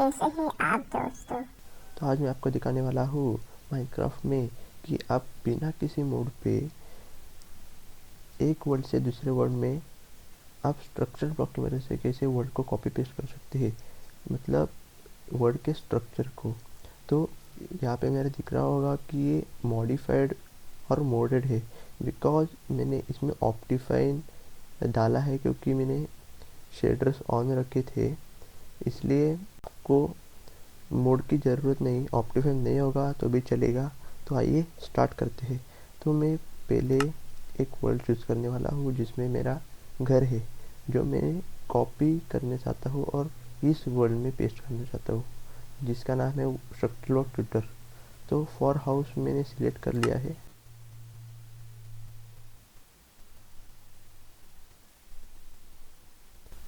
कैसे हैं आप दोस्तों। तो आज मैं आपको दिखाने वाला हूँ माइनक्राफ्ट में कि आप बिना किसी मोड पे एक वर्ड से दूसरे वर्ड में आप स्ट्रक्चर ब्लॉक की मदद से कैसे वर्ड को कॉपी पेस्ट कर सकते हैं, मतलब वर्ड के स्ट्रक्चर को। तो यहाँ पे मेरा दिख रहा होगा कि ये मॉडिफाइड और मोडेड है, बिकॉज मैंने इसमें ऑप्टिफाइन डाला है क्योंकि मैंने शेडर्स ऑन रखे थे, इसलिए आपको मोड की ज़रूरत नहीं, ऑप्टिफाइन नहीं होगा तो भी चलेगा। तो आइए स्टार्ट करते हैं। तो मैं पहले एक वर्ड चूज़ करने वाला हूँ जिसमें मेरा घर है, जो मैं कॉपी करना चाहता हूँ और इस वर्ड में पेस्ट करना चाहता हूँ, जिसका नाम है स्ट्रक्चर ऑफ ट्विटर। तो फॉर हाउस मैंने सिलेक्ट कर लिया है।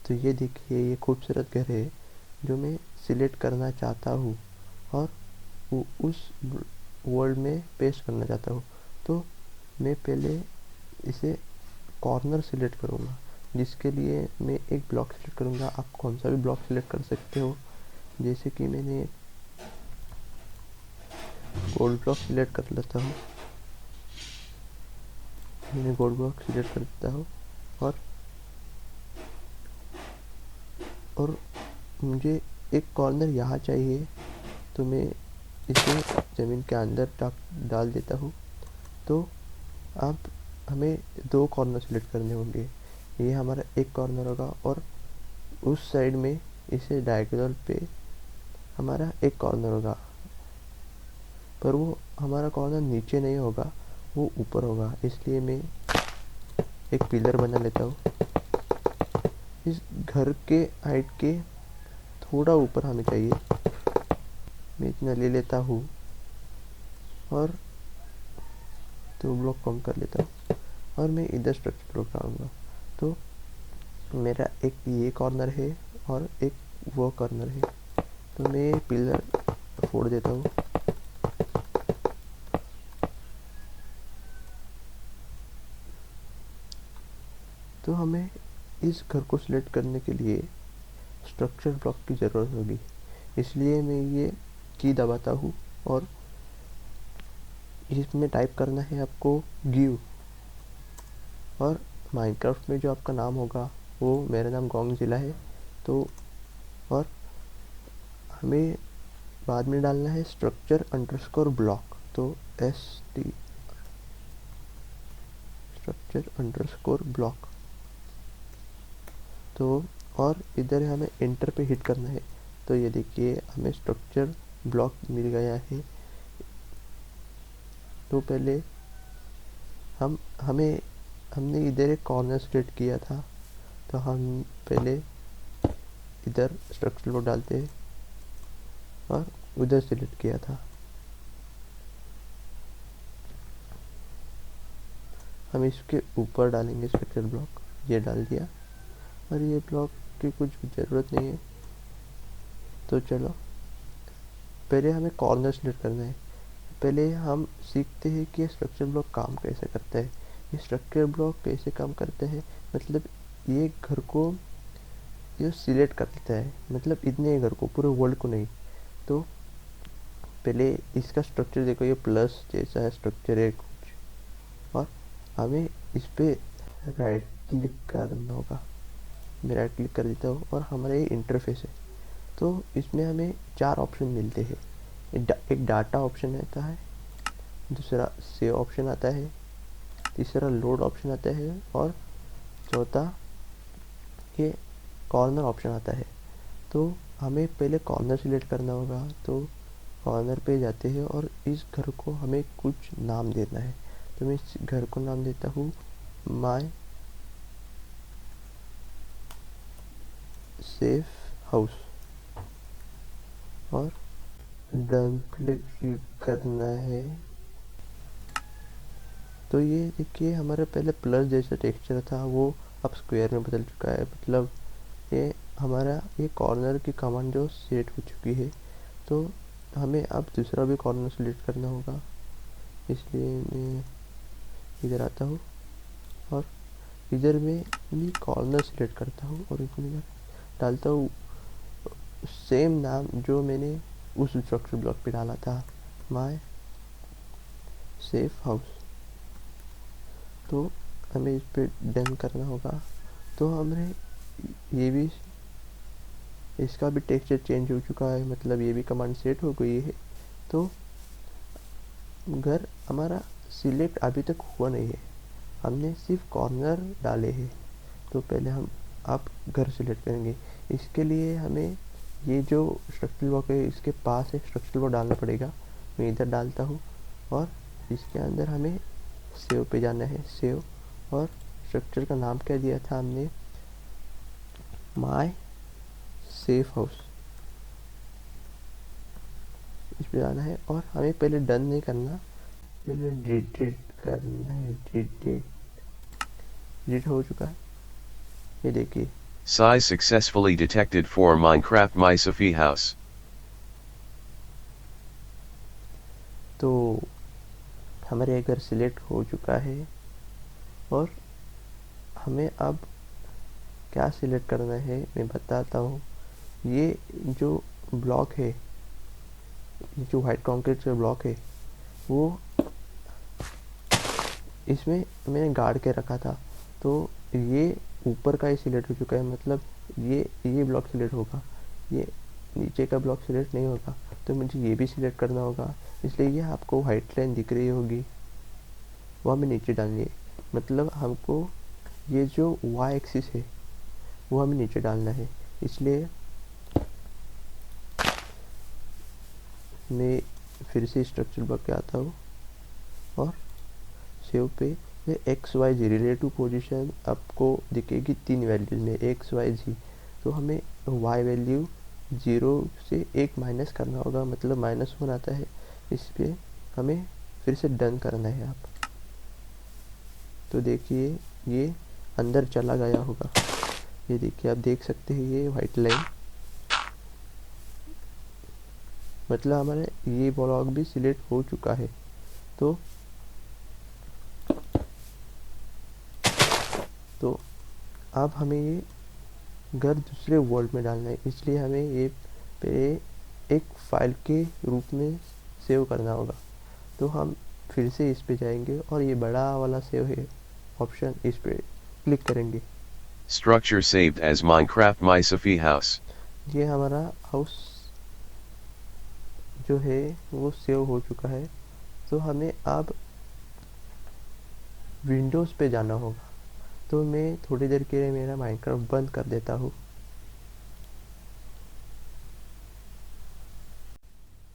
तो ये देखिए, ये खूबसूरत घर है जो मैं सिलेक्ट करना चाहता हूँ और उस वर्ड में पेस्ट करना चाहता हूँ। तो मैं पहले इसे कॉर्नर सिलेक्ट करूँगा, जिसके लिए मैं एक ब्लॉक सिलेक्ट करूँगा। आप कौन सा भी ब्लॉक सिलेक्ट कर सकते हो, जैसे कि मैंने गोल्ड ब्लॉक सिलेक्ट कर लेता हूँ। मैंने गोल्ड ब्लॉक सिलेक्ट कर देता हूँ और मुझे एक कॉर्नर यहाँ चाहिए, तो मैं इसे ज़मीन के अंदर डाल देता हूँ। तो अब हमें दो कॉर्नर सिलेक्ट करने होंगे। ये हमारा एक कॉर्नर होगा और उस साइड में इसे डायगोनल पे हमारा एक कॉर्नर होगा, पर वो हमारा कॉर्नर नीचे नहीं होगा, वो ऊपर होगा। इसलिए मैं एक पिलर बना लेता हूँ। इस घर के हाइट के थोड़ा ऊपर हमें चाहिए, मैं इतना ले लेता हूँ और दो ब्लॉक कम कर लेता हूँ और मैं इधर स्ट्रक्चर ब्लॉक डालूँगा। तो मेरा एक ये कॉर्नर है और एक वो कॉर्नर है, तो मैं पिलर फोड़ देता हूँ। तो हमें इस घर को सिलेक्ट करने के लिए स्ट्रक्चर ब्लॉक की ज़रूरत होगी, इसलिए मैं ये की दबाता हूँ और इसमें टाइप करना है आपको गिव, और माइनक्राफ्ट में जो आपका नाम होगा वो, मेरा नाम गोंगजिला है। तो और हमें बाद में डालना है स्ट्रक्चर अंडरस्कोर ब्लॉक, तो ST स्ट्रक्चर अंडरस्कोर ब्लॉक। तो और इधर हमें एंटर पे हिट करना है। तो ये देखिए, हमें स्ट्रक्चर ब्लॉक मिल गया है। तो पहले हमने इधर एक कॉर्नर सेलेक्ट किया था, तो हम पहले इधर स्ट्रक्चर ब्लॉक डालते हैं और उधर सेलेक्ट किया था। हम इसके ऊपर डालेंगे स्ट्रक्चर ब्लॉक, ये डाल दिया, और ये ब्लॉक की कुछ ज़रूरत नहीं है। तो चलो पहले हमें कॉर्नर सेलेक्ट करना है। पहले हम सीखते हैं कि स्ट्रक्चर ब्लॉक काम कैसे करता है। ये स्ट्रक्चर ब्लॉक कैसे काम करते हैं, मतलब ये घर को ये सिलेक्ट करता है, मतलब इतने घर को, पूरे वर्ल्ड को नहीं। तो पहले इसका स्ट्रक्चर देखो, ये प्लस जैसा है स्ट्रक्चर है कुछ, और हमें इस पर राइट क्लिक करना होगा। मैं राइट क्लिक कर देता हूँ और हमारा ये इंटरफेस है। तो इसमें हमें 4 ऑप्शन मिलते हैं। एक डाटा ऑप्शन आता है, दूसरा सेव ऑप्शन आता है, तीसरा लोड ऑप्शन आता है, और चौथा ये कॉर्नर ऑप्शन आता है। तो हमें पहले कॉर्नर सिलेक्ट करना होगा। तो कॉर्नर पे जाते हैं और इस घर को हमें कुछ नाम देना है। तो मैं इस घर को नाम देता हूँ माय सेफ हाउस, और डन क्लिक करना है। तो ये देखिए, हमारा पहले प्लस जैसा टेक्सचर था वो अब स्क्वायर में बदल चुका है, मतलब ये हमारा ये कॉर्नर की कमांड जो सेट हो चुकी है। तो हमें अब दूसरा भी कॉर्नर सेलेक्ट करना होगा, इसलिए मैं इधर आता हूँ और इधर में भी कॉर्नर सेलेक्ट करता हूँ और इसमें डालता हूँ सेम नाम जो मैंने उस स्ट्रक्चर ब्लॉक पे डाला था, माय सेफ हाउस। तो हमें इस पे डन करना होगा। तो हमें ये भी, इसका भी टेक्सचर चेंज हो चुका है, मतलब ये भी कमांड सेट हो गई है। तो घर हमारा सिलेक्ट अभी तक हुआ नहीं है, हमने सिर्फ कॉर्नर डाले हैं। तो पहले हम आप घर सिलेक्ट करेंगे। इसके लिए हमें ये जो स्ट्रक्चर ब्लॉक है इसके पास एक स्ट्रक्चर ब्लॉक डालना पड़ेगा। मैं इधर डालता हूँ और इसके अंदर हमें सेव पे जाना है, सेव। और स्ट्रक्चर का नाम क्या दिया था हमने, माय सेफ हाउस, इस पे जाना है। और हमें पहले डन नहीं करना, पहले डिलीट करना है। डिलीट हो चुका है, ये देखिए। Size successfully detected for Minecraft MySophie house. तो हमारे घर सिलेक्ट हो चुका है और हमें अब क्या सिलेक्ट करना है मैं बताता हूँ। ये जो ब्लॉक है, ये जो वाइट कंक्रीट का ब्लॉक है, वो इसमें मैंने गाड़ के रखा था। तो ये ऊपर का ही सिलेक्ट हो चुका है, मतलब ये ब्लॉक सिलेक्ट होगा, ये नीचे का ब्लॉक सिलेक्ट नहीं होगा। तो मुझे ये भी सिलेक्ट करना होगा, इसलिए ये आपको वाइट लाइन दिख रही होगी, वो हमें नीचे डालनी है। मतलब हमको ये जो वाई एक्सिस है वो हमें नीचे डालना है। इसलिए मैं फिर से स्ट्रक्चर ब्लॉक पे आता हूँ और सेव पे एक्स वाई जी रिलेटिव पोजीशन आपको दिखेगी 3 वैल्यूज में, एक्स वाई जी। तो हमें वाई वैल्यू 0 से 1 माइनस करना होगा, मतलब -1 आता है। इस पे हमें फिर से डन करना है आप। तो देखिए ये अंदर चला गया होगा, ये देखिए आप देख सकते हैं ये वाइट लाइन, मतलब हमारे ये ब्लॉक भी सिलेक्ट हो चुका है। तो अब हमें ये घर दूसरे वर्ल्ड में डालना है, इसलिए हमें ये पे एक फाइल के रूप में सेव करना होगा। तो हम फिर से इस पे जाएंगे और ये बड़ा वाला सेव है ऑप्शन, इस पे क्लिक करेंगे। Structure saved as Minecraft MySophie house. ये हमारा हाउस जो है वो सेव हो चुका है। तो हमें अब विंडोज़ पे जाना होगा। तो मैं थोड़ी देर के लिए मेरा माइनक्राफ्ट बंद कर देता हूँ।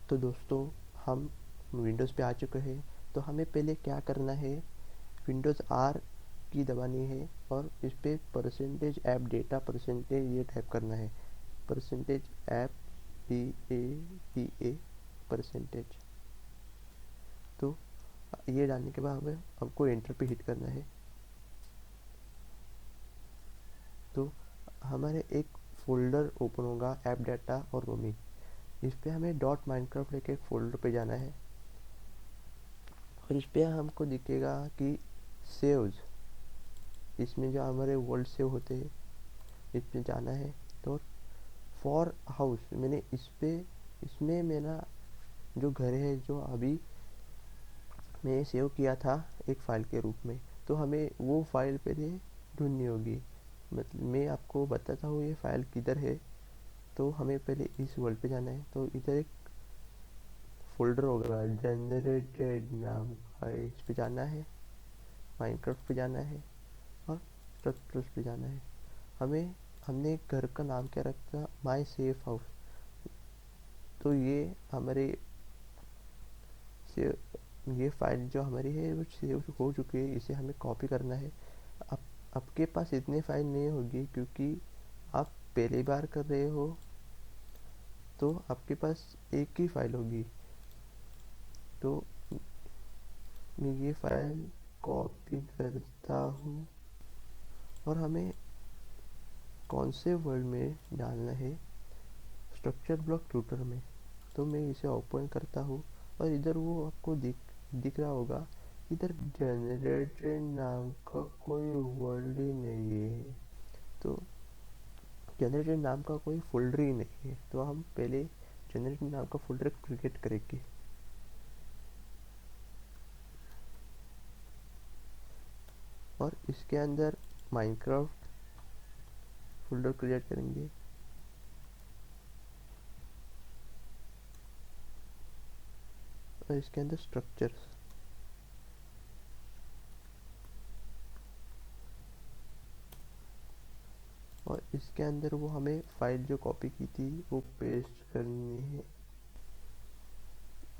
तो दोस्तों हम विंडोज़ पे आ चुके हैं। तो हमें पहले क्या करना है, विंडोज़ आर की दबानी है और इस पे परसेंटेज ऐप डेटा परसेंटेज ये टाइप करना है, परसेंटेज ऐप DATA परसेंटेज। तो ये डालने के बाद हमें हमको एंटर पे हिट करना है। तो हमारे एक फोल्डर ओपन होगा, ऐप डाटा और रोमिंग। इस पे हमें डॉट माइनक्राफ्ट लेके एक फोल्डर पे जाना है और इस पे हमको दिखेगा कि सेव्स, इसमें जो हमारे वर्ल्ड सेव होते हैं इसमें जाना है। तो फॉर हाउस मैंने इसमें मेरा जो घर है जो अभी मैं सेव किया था एक फ़ाइल के रूप में, तो हमें वो फाइल पहले ढूंढनी होगी। मतलब मैं आपको बताता हूँ ये फाइल किधर है। तो हमें पहले इस वर्ल्ड पे जाना है। तो इधर एक फोल्डर होगा जनरेटेड नाम का, इस पे जाना है, माइनक्राफ्ट पे जाना है और स्ट्रक्चर्स पे जाना है। हमने एक घर का नाम क्या रखा, माय सेफ हाउस। तो ये हमारे ये फाइल जो हमारी है वो सेव हो चुकी है, इसे हमें कॉपी करना है। आप आपके पास इतनी फाइल नहीं होगी क्योंकि आप पहली बार कर रहे हो, तो आपके पास एक ही फाइल होगी। तो मैं ये फाइल कॉपी करता हूँ और हमें कौन से वर्ड में डालना है, स्ट्रक्चर ब्लॉक ट्यूटर में। तो मैं इसे ओपन करता हूँ और इधर वो आपको दिख रहा होगा, इधर जनरेटेड नाम का कोई वर्ड ही नहीं है। तो जनरेटर नाम का कोई फोल्डर ही नहीं है, तो हम पहले जनरेटर नाम का फोल्डर क्रिएट करेंगे। और इसके अंदर माइनक्राफ्ट फोल्डर क्रिएट करेंगे। और इसके अंदर स्ट्रक्चर्स, और इसके अंदर वो हमें फाइल जो कॉपी की थी वो पेस्ट करनी है।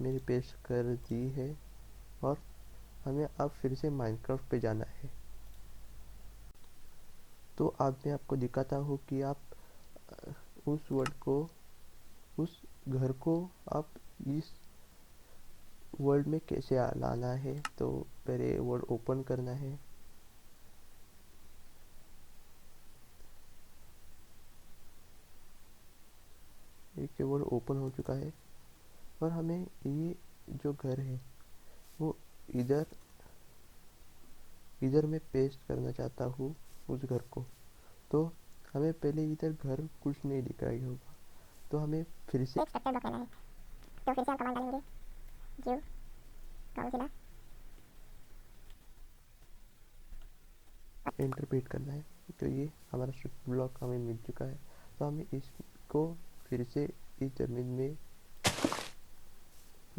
मेरी पेस्ट कर दी है। और हमें अब फिर से माइनक्राफ्ट पे जाना है। तो अब मैं आपको दिखाता हूँ कि आप उस वर्ड को, उस घर को आप इस वर्ल्ड में कैसे लाना है। तो पहले वर्ड ओपन करना है। एक वर्ड ओपन हो चुका है। और हमें ये जो घर है वो इधर मैं पेस्ट करना चाहता हूँ उस घर को। तो हमें पहले इधर घर कुछ नहीं दिख रहा होगा, तो हमें फिर से एक स्ट्रक्चर ब्लॉक लेना है। तो फिर से हम कमांड डालेंगे जो काउंसिलर इंटरप्रेट करना है। तो ये हमारा स्ट्रक्चर ब्लॉक हमें मिल चुका है। तो हमें इसको फिर से इस जमीन में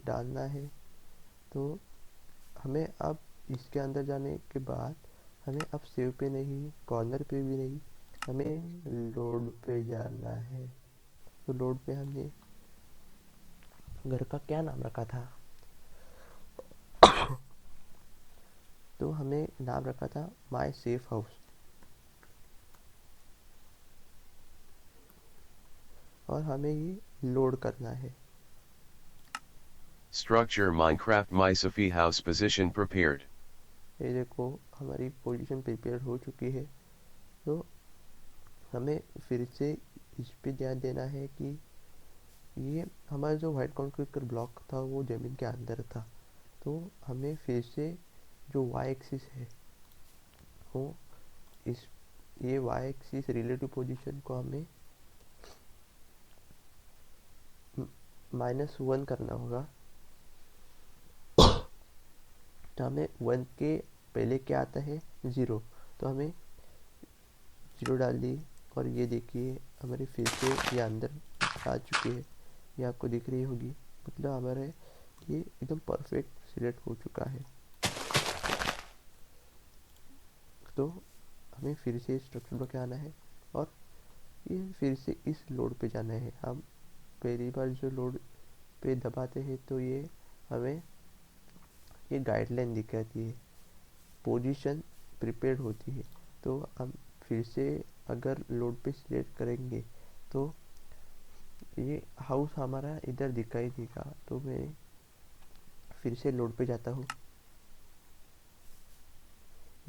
डालना है। तो हमें अब इसके अंदर जाने के बाद हमें अब सेव पे नहीं, कॉर्नर पे भी नहीं, हमें लोड पे जाना है। तो लोड पे हमने घर का क्या नाम रखा था? तो हमें नाम रखा था माय सेफ हाउस। और हमें ये लोड करना है। Structure Minecraft MySafi house position prepared. ये देखो हमारी पोजीशन प्रिपेयर हो चुकी है। तो हमें फिर से इस पे ध्यान देना है कि ये हमारा जो वाइट कंक्रीट का ब्लॉक था वो ज़मीन के अंदर था। तो हमें फिर से जो वाई एक्सिस है वो इस ये वाई एक्सिस रिलेटिव पोजीशन को हमें -1 करना होगा। तो हमें 1 के पहले क्या आता है? 0। तो हमें 0 डाल दी। और ये देखिए हमारे फिर से ये अंदर आ चुकी है, ये आपको दिख रही होगी। मतलब हमारे ये एकदम परफेक्ट सिलेक्ट हो चुका है। तो हमें फिर से स्ट्रक्चर ब्लॉक आना है और ये फिर से इस लोड पे जाना है। हम पहली बार जो लोड पे दबाते हैं तो ये हमें ये गाइडलाइन दिखाती है, पोजीशन प्रिपेयर्ड होती है। तो हम फिर से अगर लोड पे सिलेक्ट करेंगे तो ये हाउस हमारा इधर दिखाई देगा। तो मैं फिर से लोड पे जाता हूँ।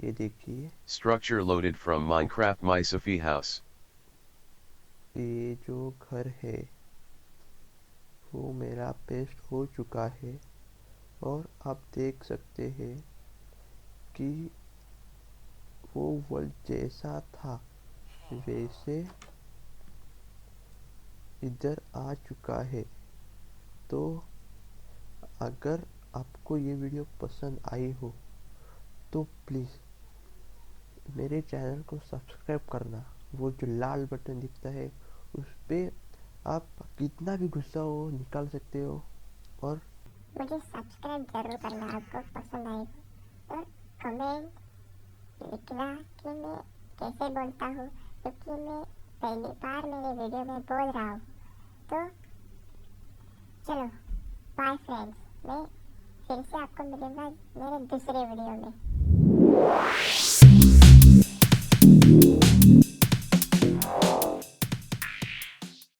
ये देखिए Structure loaded from Minecraft MySafi house. ये जो घर है वो मेरा पेस्ट हो चुका है। और आप देख सकते हैं कि वो वर्ल्ड जैसा था वैसे इधर आ चुका है। तो अगर आपको ये वीडियो पसंद आई हो तो प्लीज़ मेरे चैनल को सब्सक्राइब करना। वो जो लाल बटन दिखता है उस पर आप कितना भी गुस्सा हो निकाल सकते हो। और मुझे सब्सक्राइब जरूर करना आपको पसंद आए। और कमेंट लिखना कि मैं कैसे बोलता हूँ, क्योंकि मैं पहली बार मेरे वीडियो में बोल रहा हूँ। तो चलो बाय फ्रेंड्स, मैं फिर से आपको मिलूंगा मेरे दूसरे वीडियो में।